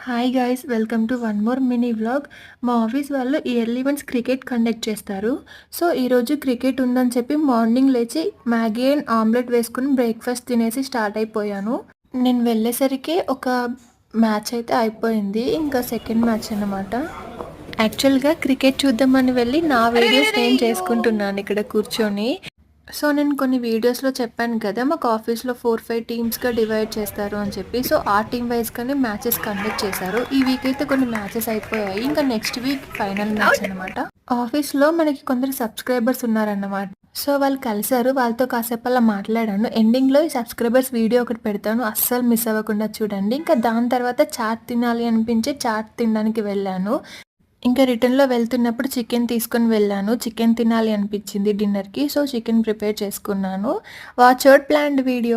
Hi guys, welcome to one more mini vlog. మా office వాళ్ళు yearly once cricket conduct చేస్తారు. So ఈరోజు cricket ఉందని చెప్పి మార్నింగ్ లేచి మ్యాగీ అండ్ ఆమ్లెట్ వేసుకుని బ్రేక్ఫాస్ట్ తినేసి స్టార్ట్ అయిపోయాను. నేను వెళ్ళేసరికి ఒక మ్యాచ్ అయితే అయిపోయింది, ఇంకా సెకండ్ మ్యాచ్ అన్నమాట. యాక్చువల్గా క్రికెట్ చూద్దామని వెళ్ళి నా వీడియోస్ నేను చేసుకుంటున్నాను ఇక్కడ కూర్చొని. సో నేను కొన్ని వీడియోస్లో చెప్పాను కదా, మాకు ఆఫీస్లో 4-5 టీమ్స్గా డివైడ్ చేస్తారు అని చెప్పి. సో ఆ టీమ్ వైజ్గానే మ్యాచెస్ కండక్ట్ చేశారు. ఈ వీక్ అయితే కొన్ని మ్యాచెస్ అయిపోయాయి, ఇంకా నెక్స్ట్ వీక్ ఫైనల్ మ్యాచ్ అనమాట. ఆఫీస్లో మనకి కొందరు సబ్స్క్రైబర్స్ ఉన్నారన్నమాట. సో వాళ్ళు కలిసారు, వాళ్ళతో కాసేపు అలా మాట్లాడాను. ఎండింగ్లో ఈ సబ్స్క్రైబర్స్ వీడియో ఒకటి పెడతాను, అస్సలు మిస్ అవ్వకుండా చూడండి. ఇంకా దాని తర్వాత చాట్ తినాలి అనిపించి చాట్ తినడానికి వెళ్ళాను. ఇంకా రిటర్న్లో వెళ్తున్నప్పుడు చికెన్ తీసుకొని వెళ్ళాను. చికెన్ తినాలి అనిపించింది డిన్నర్కి, సో చికెన్ ప్రిపేర్ చేసుకున్నాను. Watch out planned video.